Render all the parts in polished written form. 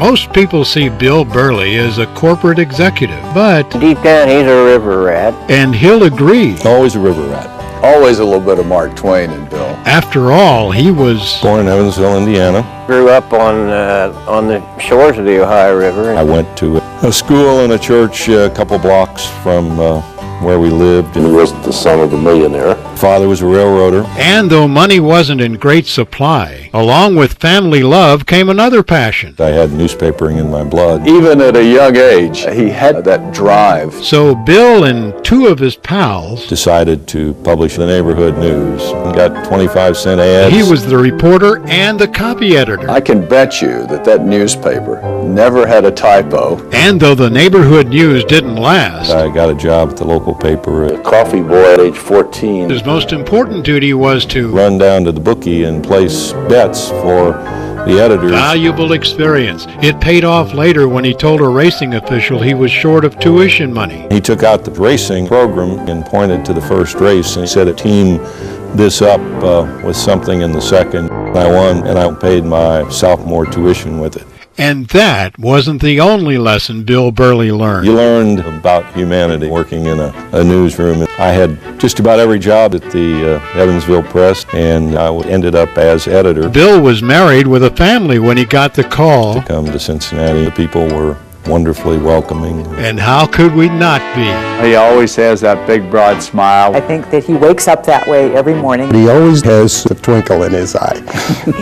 Most people see Bill Burleigh as a corporate executive, but deep down he's a river rat. And he'll agree. Always a river rat. Always a little bit of Mark Twain in Bill. After all, he was born in Evansville, Indiana. Grew up on the shores of the Ohio River. I went to a school and a church a couple blocks from where we lived. He was the son of a millionaire. Father was a railroader. And though money wasn't in great supply, along with family love came another passion. I had newspapering in my blood. Even at a young age, he had that drive. So Bill and two of his pals decided to publish the neighborhood news and got 25-cent ads. He was the reporter and the copy editor. I can bet you that newspaper never had a typo. And though the neighborhood news didn't last, I got a job at the local paper. A coffee boy at age 14. His most important duty was to run down to the bookie and place bets for the editors. Valuable experience. It paid off later when he told a racing official he was short of tuition money. He took out the racing program and pointed to the first race and he said, team this up with something in the second. I won and I paid my sophomore tuition with it. And that wasn't the only lesson Bill Burleigh learned. You learned about humanity working in a newsroom. I had just about every job at the Evansville Press, and I ended up as editor. Bill was married with a family when he got the call to come to Cincinnati. The people were wonderfully welcoming. And how could we not be? He always has that big, broad smile. I think that he wakes up that way every morning. He always has a twinkle in his eye.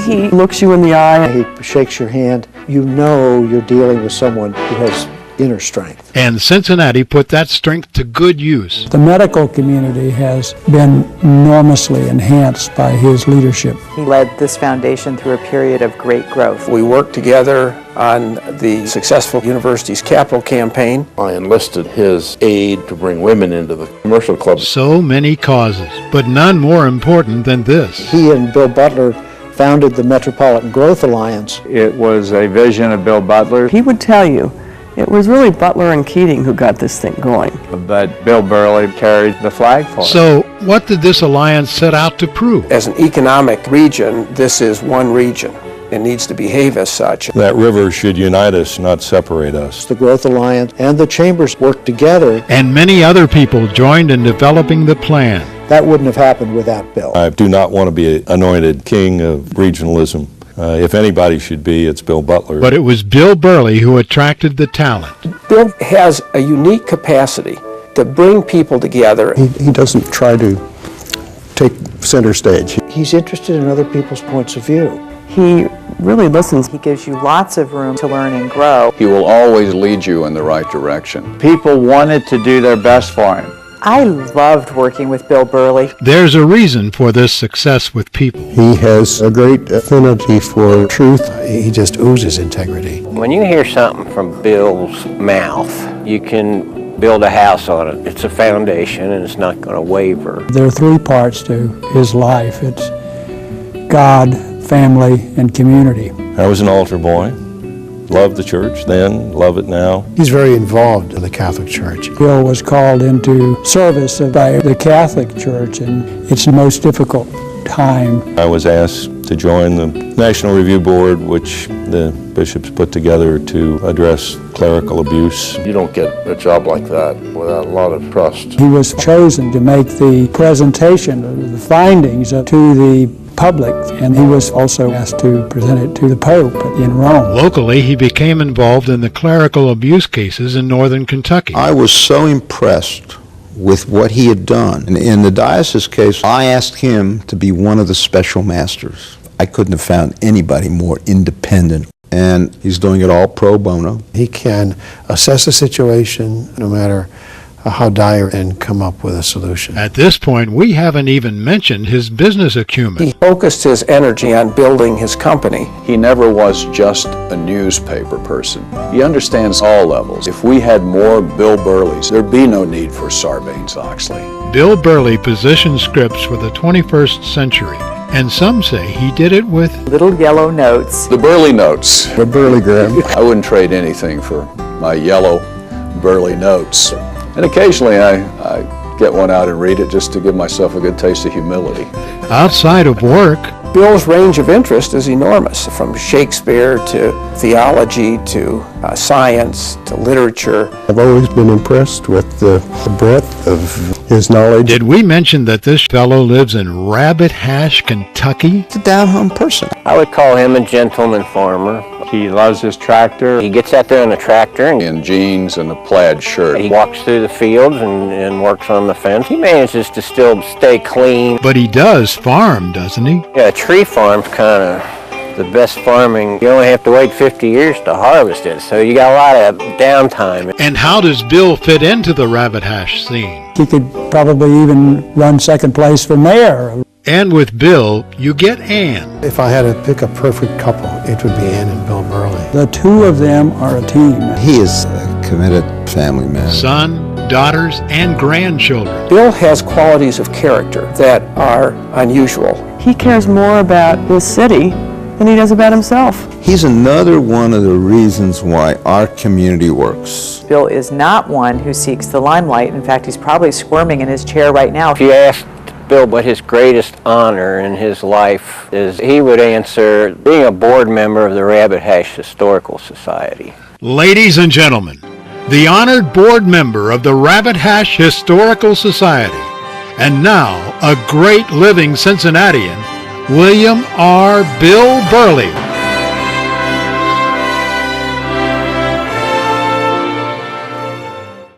He looks you in the eye. He shakes your hand. You know you're dealing with someone who has inner strength. And Cincinnati put that strength to good use. The medical community has been enormously enhanced by his leadership. He led this foundation through a period of great growth. We worked together on the successful university's capital campaign. I enlisted his aid to bring women into the commercial club. So many causes, but none more important than this. He and Bill Butler founded the Metropolitan Growth Alliance. It was a vision of Bill Butler. He would tell you it was really Butler and Keating who got this thing going. But Bill Burleigh carried the flag for it. So what did this alliance set out to prove? As an economic region, this is one region. It needs to behave as such. That river should unite us, not separate us. The Growth Alliance and the chambers worked together. And many other people joined in developing the plan. That wouldn't have happened without Bill. I do not want to be anointed king of regionalism. If anybody should be, it's Bill Butler. But it was Bill Burleigh who attracted the talent. Bill has a unique capacity to bring people together. He doesn't try to take center stage. He's interested in other people's points of view. He really listens. He gives you lots of room to learn and grow. He will always lead you in the right direction. People wanted to do their best for him. I loved working with Bill Burleigh. There's a reason for this success with people. He has a great affinity for truth. He just oozes integrity. When you hear something from Bill's mouth, you can build a house on it. It's a foundation and it's not going to waver. There are three parts to his life. It's God, family, and community. I was an altar boy. Loved the church then, love it now. He's very involved in the Catholic Church. Bill was called into service by the Catholic Church in its most difficult time. I was asked to join the National Review Board, which the bishops put together to address clerical abuse. You don't get a job like that without a lot of trust. He was chosen to make the presentation of the findings to the public, and he was also asked to present it to the Pope in Rome. Locally, he became involved in the clerical abuse cases in northern Kentucky. I was so impressed with what he had done. And in the diocese case, I asked him to be one of the special masters. I couldn't have found anybody more independent. And he's doing it all pro bono. He can assess a situation, no matter how dire, and come up with a solution. At this point, we haven't even mentioned his business acumen. He focused his energy on building his company. He never was just a newspaper person. He understands all levels. If we had more Bill Burleighs, there'd be no need for Sarbanes-Oxley. Bill Burleigh positioned Scripps for the 21st century, and some say he did it with little yellow notes. The Burleigh notes. The Burleigh-gram. I wouldn't trade anything for my yellow Burleigh notes. And occasionally I get one out and read it just to give myself a good taste of humility. outside of work. Bill's range of interest is enormous, from Shakespeare to theology to science to literature. I've always been impressed with the breadth of his knowledge. Did we mention that this fellow lives in Rabbit Hash, Kentucky? He's a down-home person. I would call him a gentleman farmer. He loves his tractor. He gets out there on the tractor and In jeans and a plaid shirt. he walks through the fields and works on the fence. He manages to still stay clean. But he does farm, doesn't he? Yeah, a tree farm's kind of the best farming. You only have to wait 50 years to harvest it, so you got a lot of downtime. And how does Bill fit into the Rabbit Hash scene? He could probably even run second place for mayor. And with Bill, you get Ann. If I had to pick a perfect couple, it would be Ann and Bill Burleigh. The two of them are a team. He is a committed family man. Son, daughters, and grandchildren. Bill has qualities of character that are unusual. He cares more about his city than he does about himself. He's another one of the reasons why our community works. Bill is not one who seeks the limelight. In fact, he's probably squirming in his chair right now. If you ask Bill what his greatest honor in his life is, he would answer being a board member of the Rabbit Hash Historical Society. Ladies and gentlemen, the honored board member of the Rabbit Hash Historical Society, and now a great living Cincinnatian, William R. Bill Burleigh.